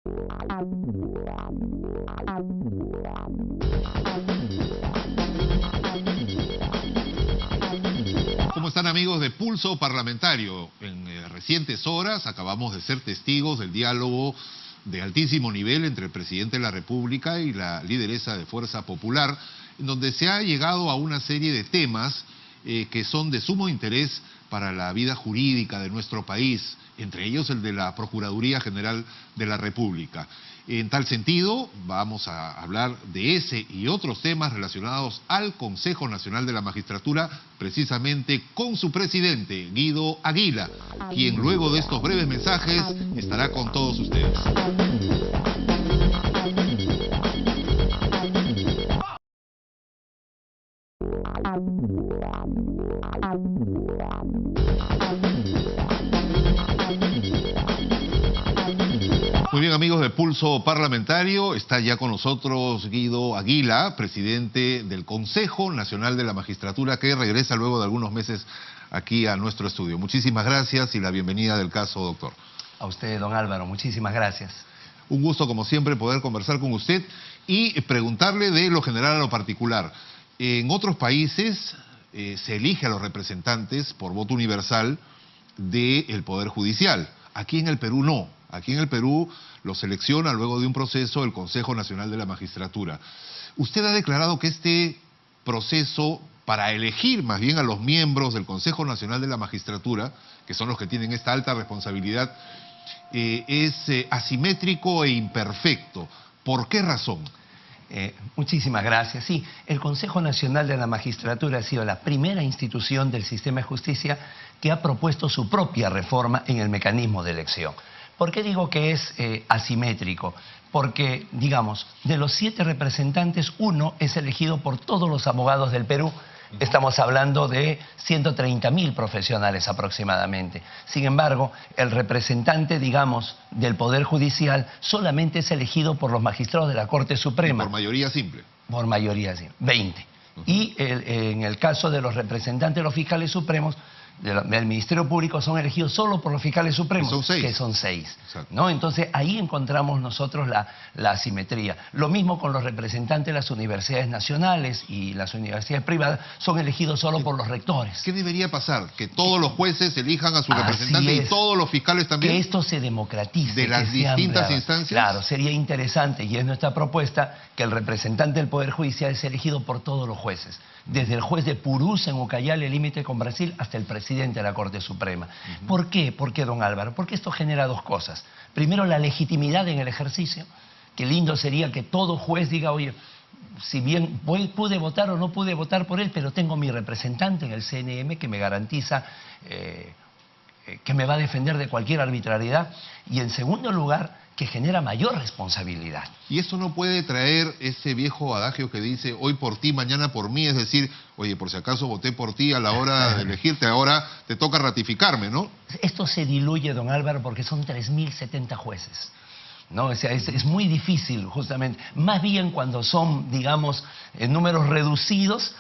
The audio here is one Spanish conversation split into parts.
¿Cómo están, amigos de Pulso Parlamentario? En recientes horas acabamos de ser testigos del diálogo de altísimo nivel entre el presidente de la República y la lideresa de Fuerza Popular, en donde se ha llegado a una serie de temas que son de sumo interés para la vida jurídica de nuestro país, entre ellos el de la Procuraduría General de la República. En tal sentido, vamos a hablar de ese y otros temas relacionados al Consejo Nacional de la Magistratura, precisamente con su presidente, Guido Aguila, quien luego de estos breves mensajes estará con todos ustedes. Muy bien, amigos de Pulso Parlamentario, está ya con nosotros Guido Aguila, presidente del Consejo Nacional de la Magistratura, que regresa luego de algunos meses aquí a nuestro estudio. Muchísimas gracias y la bienvenida del caso, doctor. A usted, don Álvaro, muchísimas gracias. Un gusto, como siempre, poder conversar con usted y preguntarle de lo general a lo particular. En otros países se elige a los representantes por voto universal del Poder Judicial. Aquí en el Perú no. Aquí en el Perú lo selecciona luego de un proceso el Consejo Nacional de la Magistratura. Usted ha declarado que este proceso para elegir más bien a los miembros del Consejo Nacional de la Magistratura, que son los que tienen esta alta responsabilidad, es asimétrico e imperfecto. ¿Por qué razón? Muchísimas gracias. Sí, el Consejo Nacional de la Magistratura ha sido la primera institución del sistema de justicia que ha propuesto su propia reforma en el mecanismo de elección. ¿Por qué digo que es asimétrico? Porque, digamos, de los 7 representantes, uno es elegido por todos los abogados del Perú. Estamos hablando de 130.000 profesionales aproximadamente. Sin embargo, el representante, digamos, del Poder Judicial solamente es elegido por los magistrados de la Corte Suprema. ¿Y por mayoría simple? Por mayoría simple, 20. Y en el caso de los representantes de los fiscales supremos, del Ministerio Público, son elegidos solo por los fiscales supremos, que son 6. ¿No? Entonces ahí encontramos nosotros la asimetría. Lo mismo con los representantes de las universidades nacionales y las universidades privadas, son elegidos solo por los rectores. ¿Qué debería pasar? ¿Que todos los jueces elijan a su representante y todos los fiscales también? Que esto se democratice. ¿De las distintas instancias? Claro, sería interesante, y es nuestra propuesta, que el representante del Poder Judicial es elegido por todos los jueces. Desde el juez de Purús en Ucayali, el límite con Brasil, hasta el presidente de la Corte Suprema. ¿Por qué? ¿Por qué, don Álvaro? Porque esto genera dos cosas. Primero, la legitimidad en el ejercicio. Qué lindo sería que todo juez diga, oye, si bien pude votar o no pude votar por él, pero tengo mi representante en el CNM que me garantiza que me va a defender de cualquier arbitrariedad. Y en segundo lugar, que genera mayor responsabilidad. Y eso no puede traer ese viejo adagio que dice hoy por ti, mañana por mí, es decir, oye, por si acaso voté por ti a la hora de elegirte, ahora te toca ratificarme, ¿no? Esto se diluye, don Álvaro, porque son 3.070 jueces. ¿No? O sea, es muy difícil, justamente. Más bien cuando son, digamos, en números reducidos,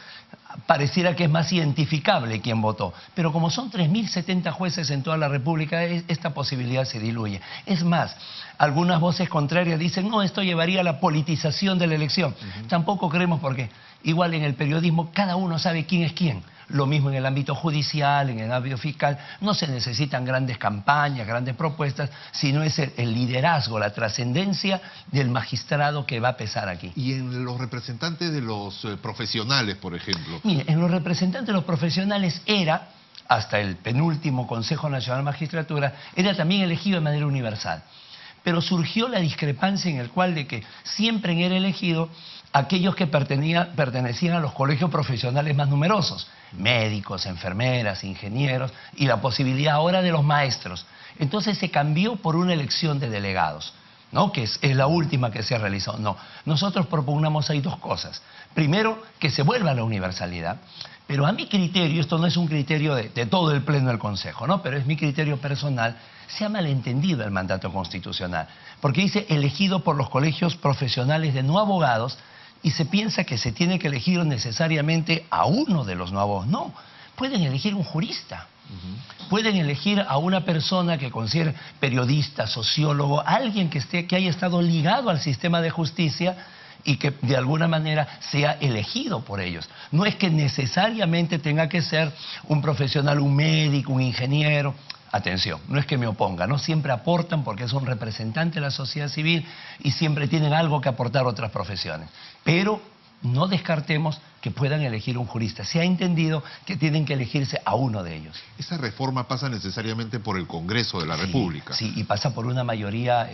pareciera que es más identificable quién votó. Pero como son 3.070 jueces en toda la República, esta posibilidad se diluye. Es más, algunas voces contrarias dicen, no, esto llevaría a la politización de la elección. Tampoco creemos, porque igual en el periodismo cada uno sabe quién es quién. Lo mismo en el ámbito judicial, en el ámbito fiscal. No se necesitan grandes campañas, grandes propuestas, sino es el liderazgo, la trascendencia del magistrado que va a pesar aquí. ¿Y en los representantes de los profesionales, por ejemplo? Mire, en los representantes de los profesionales era, hasta el penúltimo Consejo Nacional de Magistratura, era también elegido de manera universal. Pero surgió la discrepancia en el cual de que siempre era elegido aquellos que pertenecían a los colegios profesionales más numerosos, médicos, enfermeras, ingenieros, y la posibilidad ahora de los maestros. Entonces se cambió por una elección de delegados, ¿no? Que es la última que se ha realizado. No, nosotros propugnamos ahí dos cosas. Primero, que se vuelva a la universalidad, pero a mi criterio, esto no es un criterio de todo el Pleno del Consejo, ¿no? Pero es mi criterio personal, se ha malentendido el mandato constitucional, porque dice elegido por los colegios profesionales de no abogados, y se piensa que se tiene que elegir necesariamente a uno de los no abogados. No, pueden elegir un jurista. Pueden elegir a una persona que considere periodista, sociólogo, alguien que haya estado ligado al sistema de justicia y que de alguna manera sea elegido por ellos. No es que necesariamente tenga que ser un profesional, un médico, un ingeniero. Atención, no es que me oponga, no siempre aportan porque son representantes de la sociedad civil y siempre tienen algo que aportar otras profesiones. Pero no descartemos que puedan elegir un jurista. Se ha entendido que tienen que elegirse a uno de ellos. Esa reforma pasa necesariamente por el Congreso de la República. Sí, y pasa por una mayoría,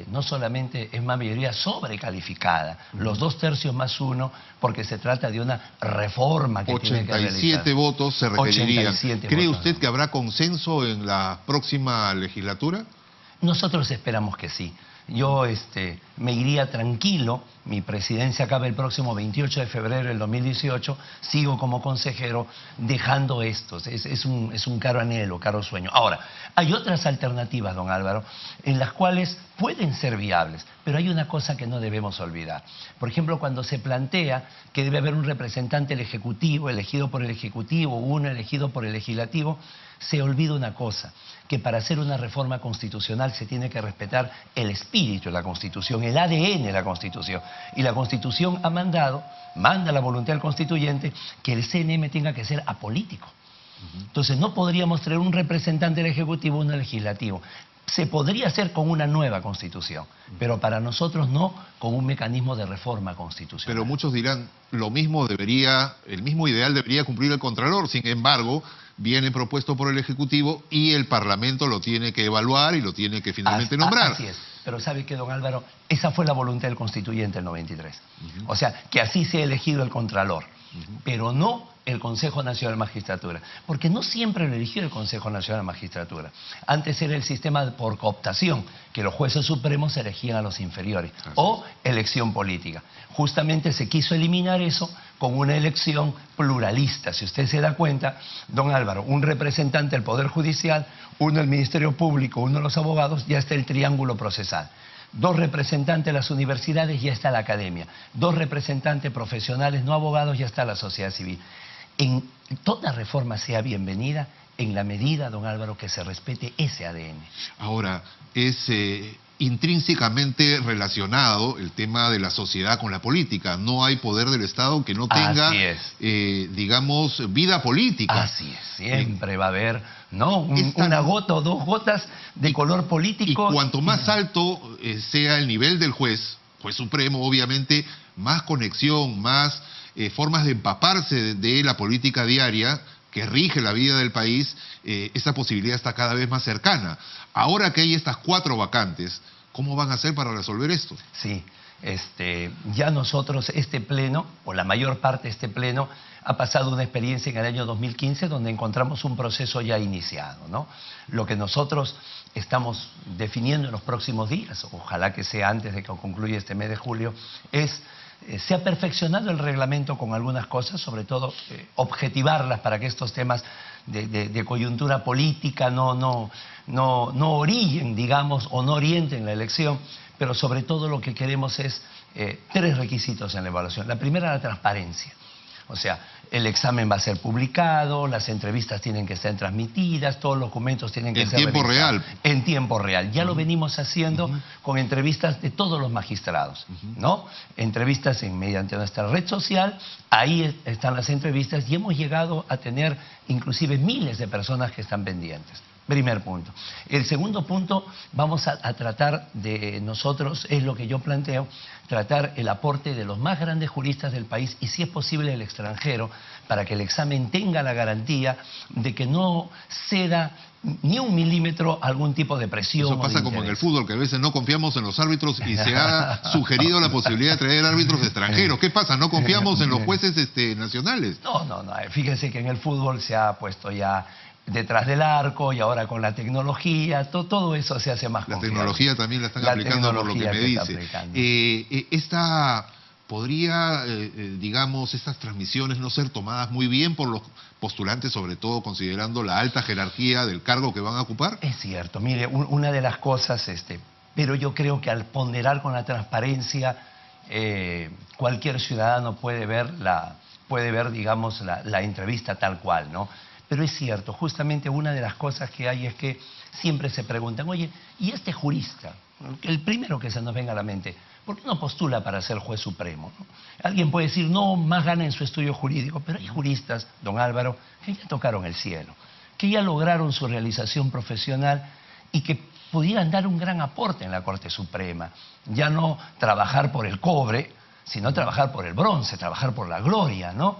no solamente es una mayoría sobrecalificada, los 2/3 más 1, porque se trata de una reforma que tiene que realizar. 87 votos se requerirían. 87 ¿Cree votos. usted que habrá consenso en la próxima legislatura? Nosotros esperamos que sí. Yo me iría tranquilo, mi presidencia acaba el próximo 28 de febrero del 2018, sigo como consejero dejando esto, es un caro anhelo, caro sueño. Ahora, hay otras alternativas, don Álvaro, en las cuales pueden ser viables, pero hay una cosa que no debemos olvidar. Por ejemplo, cuando se plantea que debe haber un representante del Ejecutivo, elegido por el Ejecutivo, uno elegido por el Legislativo, se olvida una cosa, que para hacer una reforma constitucional se tiene que respetar el espíritu de la Constitución, el ADN de la Constitución. Y la Constitución manda la voluntad del constituyente que el CNM tenga que ser apolítico. Entonces no podríamos traer un representante del Ejecutivo, uno Legislativo. Se podría hacer con una nueva Constitución, pero para nosotros no con un mecanismo de reforma constitucional. Pero muchos dirán, el mismo ideal debería cumplir el Contralor, sin embargo, viene propuesto por el Ejecutivo y el Parlamento lo tiene que evaluar y lo tiene que finalmente nombrar. Así es, pero ¿sabe qué, don Álvaro? Esa fue la voluntad del constituyente del 93. O sea, que así sea elegido el Contralor, pero no el Consejo Nacional de Magistratura, porque no siempre lo eligió el Consejo Nacional de Magistratura. Antes era el sistema por cooptación, que los jueces supremos elegían a los inferiores, o elección política. Justamente se quiso eliminar eso con una elección pluralista. Si usted se da cuenta, don Álvaro, un representante del Poder Judicial, uno del Ministerio Público, uno de los abogados, ya está el triángulo procesal. 2 representantes de las universidades, ya está la academia. 2 representantes profesionales no abogados, ya está la sociedad civil. En toda reforma sea bienvenida en la medida, don Álvaro, que se respete ese ADN. Ahora, es intrínsecamente relacionado el tema de la sociedad con la política. No hay poder del Estado que no tenga, digamos, vida política. Así es, siempre va a haber, ¿no? Una gota o 2 gotas de color político. Y cuanto más alto sea el nivel del juez supremo, obviamente, más conexión, más formas de empaparse de la política diaria que rige la vida del país, esa posibilidad está cada vez más cercana. Ahora que hay estas 4 vacantes, ¿cómo van a hacer para resolver esto? Sí, ya nosotros, este pleno, o la mayor parte de este pleno, ha pasado una experiencia en el año 2015 donde encontramos un proceso ya iniciado, ¿no? Lo que nosotros estamos definiendo en los próximos días, ojalá que sea antes de que concluya este mes de julio, se ha perfeccionado el reglamento con algunas cosas, sobre todo objetivarlas para que estos temas de coyuntura política no orillen, digamos, o no orienten la elección, pero sobre todo lo que queremos es 3 requisitos en la evaluación. La primera, la transparencia. O sea, el examen va a ser publicado, las entrevistas tienen que ser transmitidas, todos los documentos tienen que ser en tiempo real. En tiempo real. Ya lo venimos haciendo con entrevistas de todos los magistrados, ¿no? Entrevistas mediante nuestra red social, ahí están las entrevistas y hemos llegado a tener inclusive miles de personas que están pendientes. Primer punto. El segundo punto, vamos a tratar de nosotros, es lo que yo planteo, tratar el aporte de los más grandes juristas del país y si es posible del extranjero, para que el examen tenga la garantía de que no ceda ni 1 milímetro a algún tipo de presión. Eso pasa como en el fútbol, que a veces no confiamos en los árbitros y se ha sugerido la posibilidad de traer árbitros extranjeros. ¿Qué pasa? ¿No confiamos en los jueces nacionales? No. Fíjense que en el fútbol se ha puesto ya detrás del arco y ahora con la tecnología, todo eso se hace más confiable. La tecnología también la están aplicando por lo que me dice. ¿Podría, digamos, estas transmisiones no ser tomadas muy bien por los postulantes, sobre todo considerando la alta jerarquía del cargo que van a ocupar? Es cierto, mire, una de las cosas, pero yo creo que al ponderar con la transparencia, cualquier ciudadano puede ver puede ver, digamos, la entrevista tal cual, ¿no? Pero es cierto, justamente una de las cosas que hay es que siempre se preguntan, oye, ¿y este jurista? El primero que se nos venga a la mente, ¿por qué no postula para ser juez supremo? ¿No? Alguien puede decir, no, más gana en su estudio jurídico, pero hay juristas, don Álvaro, que ya tocaron el cielo, que ya lograron su realización profesional y que pudieran dar un gran aporte en la Corte Suprema. Ya no trabajar por el cobre, sino trabajar por el bronce, trabajar por la gloria, ¿no?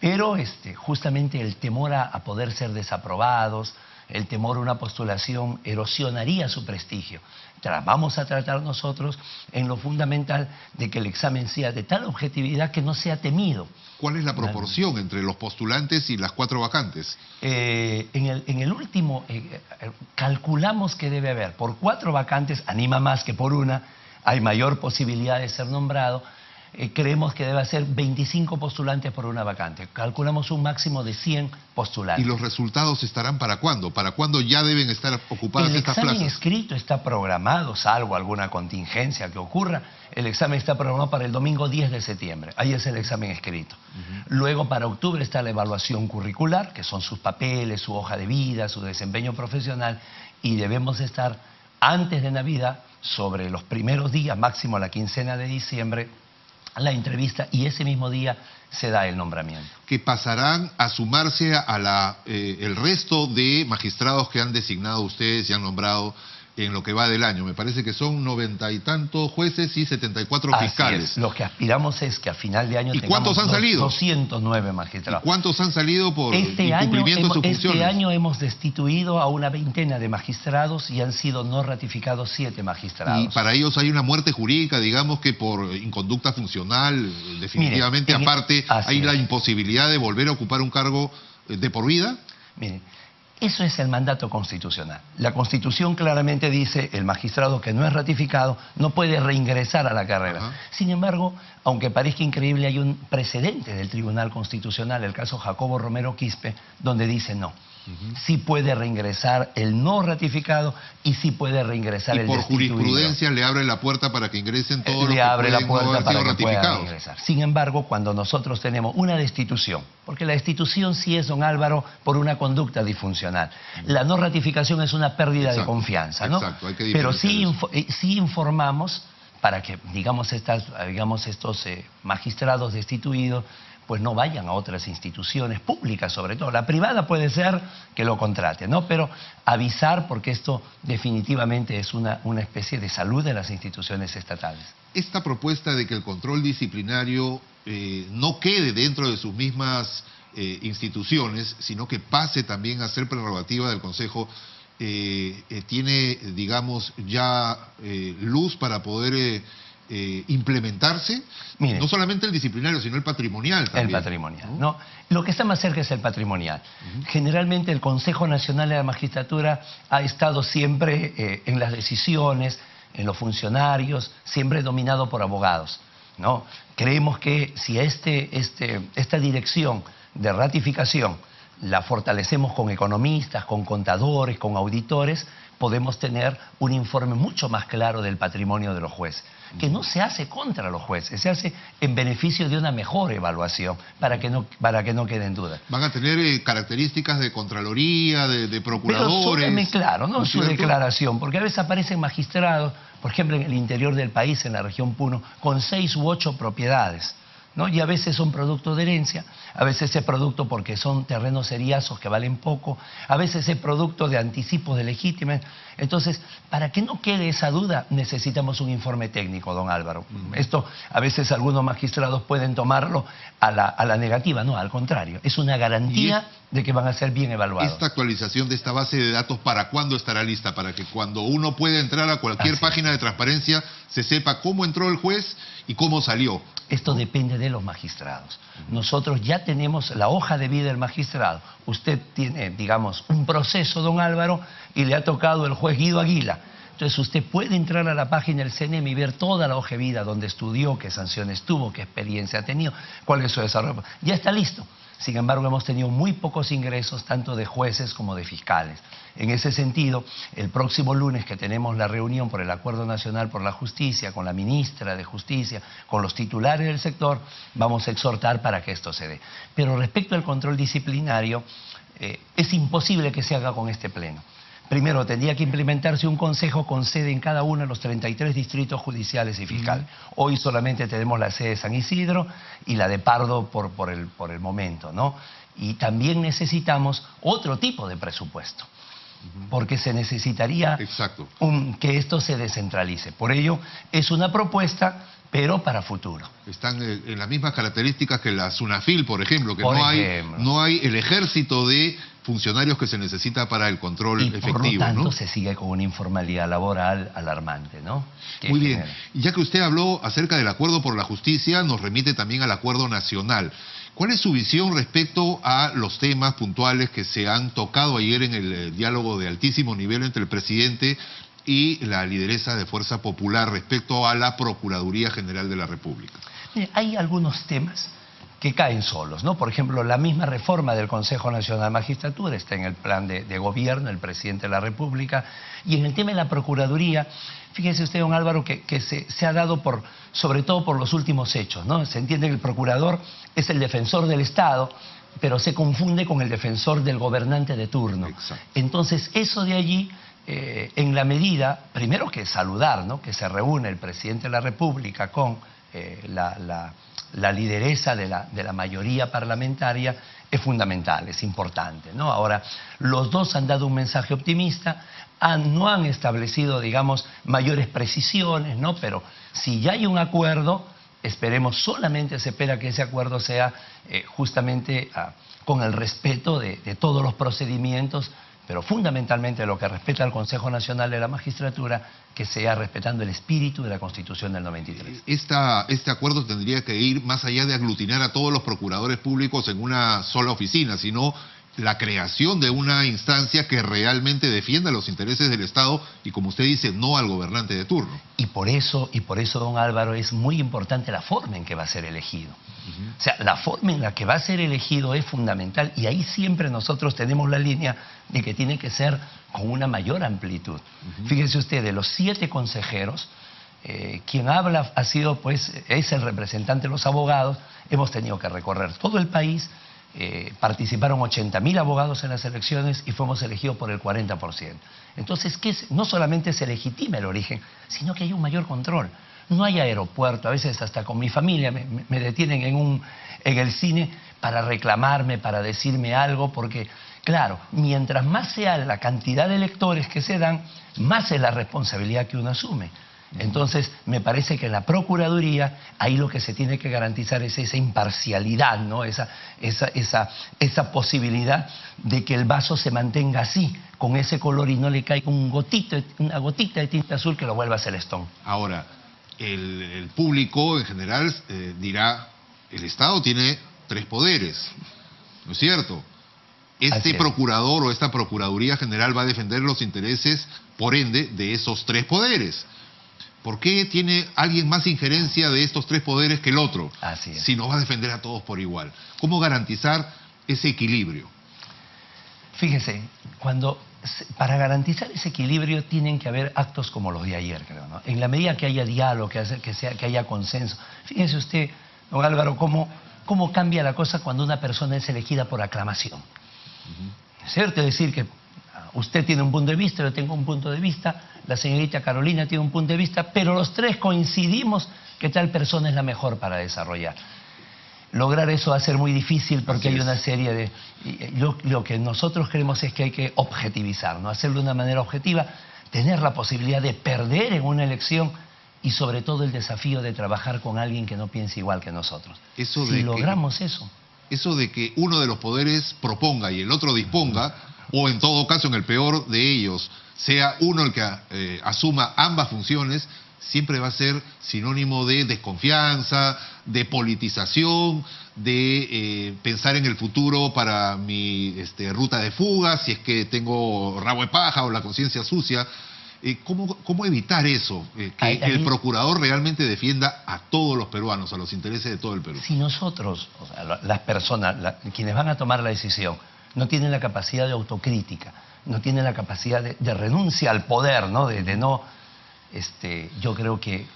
Pero justamente el temor a poder ser desaprobados, el temor a una postulación erosionaría su prestigio. Vamos a tratar nosotros en lo fundamental de que el examen sea de tal objetividad que no sea temido. ¿Cuál es la proporción entre los postulantes y las 4 vacantes? En el último, calculamos que debe haber, por 4 vacantes, anima más que por una, hay mayor posibilidad de ser nombrado. Creemos que debe ser 25 postulantes por una vacante. Calculamos un máximo de 100 postulantes. ¿Y los resultados estarán para cuándo? ¿Para cuándo ya deben estar ocupadas estas plazas? El examen escrito está programado, salvo alguna contingencia que ocurra. El examen está programado para el domingo 10 de septiembre. Ahí es el examen escrito. Luego, para octubre, está la evaluación curricular, que son sus papeles, su hoja de vida, su desempeño profesional. Y debemos estar antes de Navidad, sobre los primeros días, máximo la quincena de diciembre, la entrevista, y ese mismo día se da el nombramiento. Que pasarán a sumarse a el resto de magistrados que han designado ustedes y han nombrado en lo que va del año. Me parece que son 90 y tantos jueces y 74 fiscales. Así es. Lo que aspiramos es que a final de año ¿Y cuántos han salido? 209 magistrados. ¿Y cuántos han salido por incumplimiento de sus funciones? Este año hemos destituido a una veintena de magistrados y han sido no ratificados 7 magistrados. Y para ellos hay una muerte jurídica, digamos que por inconducta funcional, definitivamente. Mire, aparte hay la imposibilidad de volver a ocupar un cargo de por vida. Mire, eso es el mandato constitucional. La Constitución claramente dice el magistrado que no es ratificado no puede reingresar a la carrera. Ajá. Sin embargo, aunque parezca increíble, hay un precedente del Tribunal Constitucional, el caso Jacobo Romero Quispe, donde dice no. Sí puede reingresar el no ratificado y sí puede reingresar el destituido. Y por jurisprudencia le abre la puerta para que ingresen todos los que abre la puerta no haber para sido que puedan ratificados. ingresar. Sin embargo, cuando nosotros tenemos una destitución, porque la destitución sí es, don Álvaro, por una conducta disfuncional. La no ratificación es una pérdida de confianza, ¿no? Exacto, hay que pero sí informamos para que, digamos, estos magistrados destituidos pues no vayan a otras instituciones públicas, sobre todo. La privada puede ser que lo contrate, ¿no? Pero avisar, porque esto definitivamente es una especie de salud de las instituciones estatales. Esta propuesta de que el control disciplinario no quede dentro de sus mismas instituciones, sino que pase también a ser prerrogativa del Consejo, tiene, digamos, ya luz para poder implementarse. Mire, no solamente el disciplinario, sino el patrimonial también. El patrimonial, ¿no? Lo que está más cerca es el patrimonial. Generalmente el Consejo Nacional de la Magistratura ha estado siempre en las decisiones, en los funcionarios, siempre dominado por abogados, ¿no? Creemos que si esta dirección de ratificación la fortalecemos con economistas, con contadores, con auditores, podemos tener un informe mucho más claro del patrimonio de los jueces, que no se hace contra los jueces, se hace en beneficio de una mejor evaluación, para que no queden dudas. Van a tener características de contraloría, de procuradores. Pero claro, no su declaración, porque a veces aparecen magistrados, por ejemplo en el interior del país, en la región Puno, con 6 u 8 propiedades, ¿no? Y a veces son producto de herencia, a veces es producto porque son terrenos seriazos que valen poco, a veces es producto de anticipos de legítima. Entonces, para que no quede esa duda, necesitamos un informe técnico, don Álvaro. Esto a veces algunos magistrados pueden tomarlo a la negativa, no, al contrario. Es una garantía de que van a ser bien evaluados. Esta actualización de esta base de datos, ¿para cuándo estará lista? Para que cuando uno pueda entrar a cualquier página de transparencia, se sepa cómo entró el juez y cómo salió. Esto depende de los magistrados. Nosotros ya tenemos la hoja de vida del magistrado. Usted tiene, digamos, un proceso, don Álvaro, y le ha tocado el juez Guido Aguila. Entonces usted puede entrar a la página del CNM y ver toda la hoja de vida, donde estudió, qué sanciones tuvo, qué experiencia ha tenido, cuál es su desarrollo. Ya está listo. Sin embargo, hemos tenido muy pocos ingresos, tanto de jueces como de fiscales. En ese sentido, el próximo lunes que tenemos la reunión por el Acuerdo Nacional por la Justicia, con la ministra de Justicia, con los titulares del sector, vamos a exhortar para que esto se dé. Pero respecto al control disciplinario, es imposible que se haga con este pleno. Primero, tendría que implementarse un consejo con sede en cada uno de los 33 distritos judiciales y fiscales. Hoy solamente tenemos la sede de San Isidro y la de Pardo por el momento, ¿no? Y también necesitamos otro tipo de presupuesto, porque se necesitaría que esto se descentralice. Por ello, es una propuesta, pero para futuro. Están en las mismas características que la SUNAFIL, por ejemplo, que no hay el ejército de funcionarios que se necesita para el control efectivo. Por lo tanto, ¿no? se sigue con una informalidad laboral alarmante, ¿no? Muy bien. Ya que usted habló acerca del Acuerdo por la Justicia, nos remite también al Acuerdo Nacional. ¿Cuál es su visión respecto a los temas puntuales que se han tocado ayer en el diálogo de altísimo nivel entre el presidente y la lideresa de Fuerza Popular respecto a la Procuraduría General de la República? Mire, hay algunos temas que caen solos, ¿no? Por ejemplo, la misma reforma del Consejo Nacional de Magistratura está en el plan de gobierno, el presidente de la República, y en el tema de la Procuraduría, fíjese usted, don Álvaro, que se ha dado sobre todo por los últimos hechos, ¿no? Se entiende que el procurador es el defensor del Estado, pero se confunde con el defensor del gobernante de turno. Exacto. Entonces, eso de allí, en la medida, primero que saludar, ¿no? Que se reúne el presidente de la República con la lideresa de la mayoría parlamentaria, es fundamental, es importante, ¿no? Ahora, los dos han dado un mensaje optimista, no han establecido, digamos, mayores precisiones, ¿no? Pero si ya hay un acuerdo, solamente se espera que ese acuerdo sea justamente con el respeto de todos los procedimientos, pero fundamentalmente lo que respeta al Consejo Nacional de la Magistratura, que sea respetando el espíritu de la Constitución del 93. Este acuerdo tendría que ir más allá de aglutinar a todos los procuradores públicos en una sola oficina, sino la creación de una instancia que realmente defienda los intereses del Estado y, como usted dice, no al gobernante de turno. Y por eso, don Álvaro, es muy importante la forma en que va a ser elegido. O sea, la forma en la que va a ser elegido es fundamental, y ahí siempre nosotros tenemos la línea de que tiene que ser con una mayor amplitud. Fíjese usted, de los 7 consejeros, quien habla es el representante de los abogados. Hemos tenido que recorrer todo el país. Participaron 80.000 abogados en las elecciones y fuimos elegidos por el 40%. Entonces, no solamente se legitima el origen, sino que hay un mayor control. No hay aeropuerto, a veces hasta con mi familia me detienen en el cine para reclamarme, para decirme algo, porque, claro, mientras más sea la cantidad de electores que se dan, más es la responsabilidad que uno asume. Entonces, me parece que en la Procuraduría, ahí lo que se tiene que garantizar es esa imparcialidad, ¿no? Esa posibilidad de que el vaso se mantenga así, con ese color, y no le caiga una gotita de tinta azul que lo vuelva celestón. Ahora, el público en general dirá, el Estado tiene 3 poderes, ¿no es cierto? Este procurador o esta Procuraduría General va a defender los intereses, por ende, de esos 3 poderes. ¿Por qué tiene alguien más injerencia de estos 3 poderes que el otro? Así es. Si no va a defender a todos por igual. ¿Cómo garantizar ese equilibrio? Fíjese, para garantizar ese equilibrio tienen que haber actos como los de ayer, creo, ¿no? En la medida que haya diálogo, que haya consenso. Fíjese usted, don Álvaro, cómo cambia la cosa cuando una persona es elegida por aclamación. ¿Es cierto? Es decir, que usted tiene un punto de vista, yo tengo un punto de vista, la señorita Carolina tiene un punto de vista, pero los 3 coincidimos que tal persona es la mejor para desarrollar. Lograr eso va a ser muy difícil porque hay una serie de... Lo que nosotros creemos es que hay que objetivizar, ¿no? Hacerlo de una manera objetiva, tener la posibilidad de perder en una elección y sobre todo el desafío de trabajar con alguien que no piense igual que nosotros. Si logramos eso... Eso de que uno de los poderes proponga y el otro disponga, o en todo caso, en el peor de ellos, sea uno el que asuma ambas funciones, siempre va a ser sinónimo de desconfianza, de politización, de pensar en el futuro para mi ruta de fuga, si es que tengo rabo de paja o la conciencia sucia. ¿Cómo evitar eso? Que el procurador realmente defienda a todos los peruanos, a los intereses de todo el Perú. Si nosotros, o sea, las personas, quienes van a tomar la decisión, no tienen la capacidad de autocrítica, no tienen la capacidad de renuncia al poder, ¿no? Yo creo que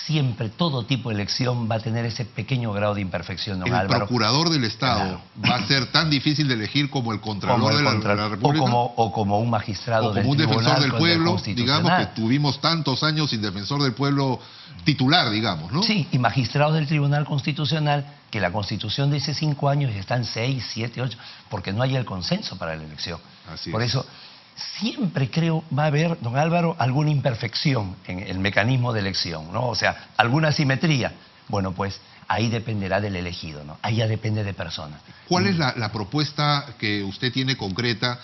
siempre todo tipo de elección va a tener ese pequeño grado de imperfección, don Álvaro. ¿El procurador del Estado va a ser tan difícil de elegir como el contralor de la República? O como un magistrado del Tribunal, como un defensor del pueblo, digamos, que tuvimos tantos años sin defensor del pueblo titular, digamos, ¿no? Sí, y magistrados del Tribunal Constitucional, que la Constitución dice 5 años y están 6, 7, 8, porque no hay el consenso para la elección. Por eso, siempre creo va a haber, don Álvaro, alguna imperfección en el mecanismo de elección, ¿no? O sea, alguna asimetría. Bueno, pues ahí dependerá del elegido, ¿no? Ahí ya depende de personas. ¿Cuál es la propuesta que usted tiene concreta,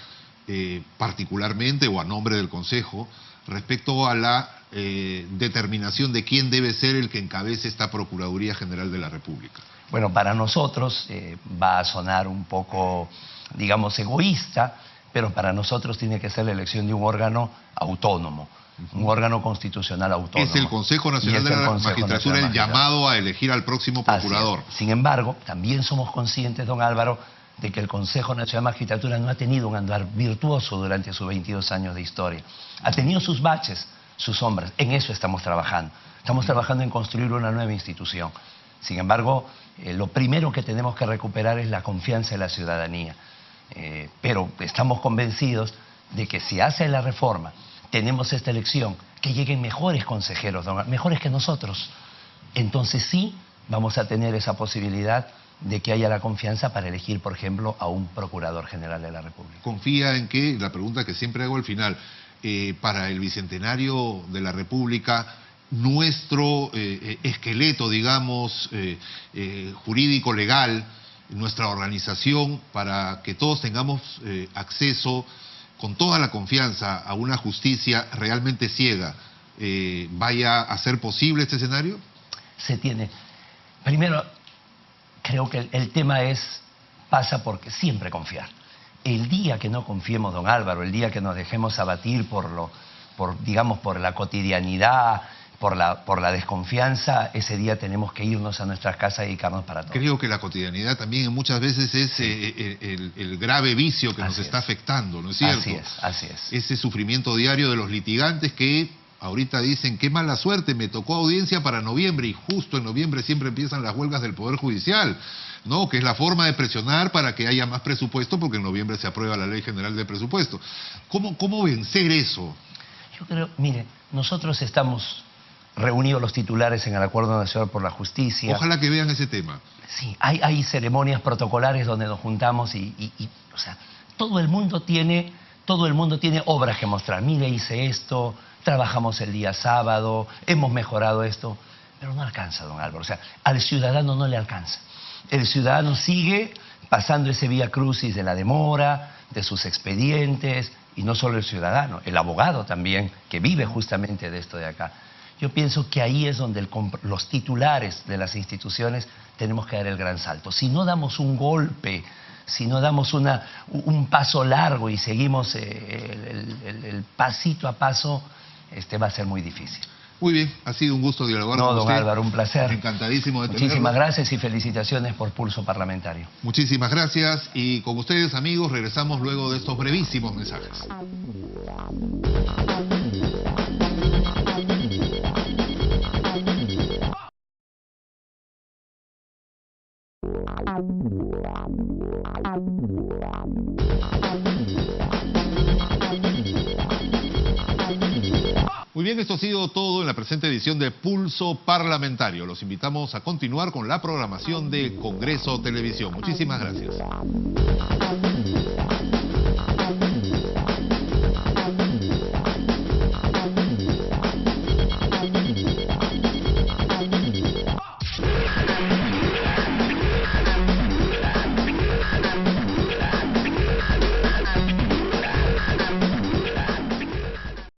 particularmente o a nombre del Consejo, respecto a la determinación de quién debe ser el que encabece esta Procuraduría General de la República? Bueno, para nosotros va a sonar un poco, digamos, egoísta, pero para nosotros tiene que ser la elección de un órgano autónomo, un órgano constitucional autónomo. Es el Consejo Nacional de la Magistratura el llamado a elegir al próximo procurador. Sin embargo, también somos conscientes, don Álvaro, de que el Consejo Nacional de la Magistratura no ha tenido un andar virtuoso durante sus 22 años de historia. Ha tenido sus baches, sus sombras. En eso estamos trabajando. Estamos trabajando en construir una nueva institución. Sin embargo, lo primero que tenemos que recuperar es la confianza de la ciudadanía. Pero estamos convencidos de que si hace la reforma, tenemos esta elección, que lleguen mejores consejeros, mejores que nosotros. Entonces sí vamos a tener esa posibilidad de que haya la confianza para elegir, por ejemplo, a un Procurador General de la República. ¿Confía en que, la pregunta que siempre hago al final, para el Bicentenario de la República, nuestro esqueleto, digamos, jurídico, legal, nuestra organización, para que todos tengamos acceso con toda la confianza a una justicia realmente ciega, vaya a ser posible este escenario? Se tiene. Primero, creo que el tema pasa porque siempre confiar. El día que no confiemos, don Álvaro, el día que nos dejemos abatir por la cotidianidad, por la desconfianza, ese día tenemos que irnos a nuestras casas y dedicarnos para todo. Creo que la cotidianidad también muchas veces es el grave vicio que nos está afectando, ¿no es cierto? Así es. Ese sufrimiento diario de los litigantes que ahorita dicen, qué mala suerte, me tocó audiencia para noviembre, y justo en noviembre siempre empiezan las huelgas del Poder Judicial, ¿no? Que es la forma de presionar para que haya más presupuesto, porque en noviembre se aprueba la Ley General de Presupuesto. ¿Cómo vencer eso? Yo creo, mire, nosotros estamos reunidos los titulares en el Acuerdo Nacional por la Justicia. Ojalá que vean ese tema. Sí, hay ceremonias protocolares donde nos juntamos o sea, todo el mundo tiene obras que mostrar. Mire, hice esto, trabajamos el día sábado, hemos mejorado esto, pero no alcanza, don Álvaro. O sea, al ciudadano no le alcanza. El ciudadano sigue pasando ese vía crucis de la demora, de sus expedientes, y no solo el ciudadano, el abogado también, que vive justamente de esto de acá. Yo pienso que ahí es donde los titulares de las instituciones tenemos que dar el gran salto. Si no damos un golpe, si no damos un paso largo y seguimos el pasito a paso, va a ser muy difícil. Muy bien, ha sido un gusto dialogar con usted. Don Álvaro, un placer. Encantadísimo de tenerlo. Muchísimas gracias y felicitaciones por Pulso Parlamentario. Muchísimas gracias, y con ustedes, amigos, regresamos luego de estos brevísimos mensajes. Muy bien, esto ha sido todo en la presente edición de Pulso Parlamentario. Los invitamos a continuar con la programación de Congreso Televisión. Muchísimas gracias.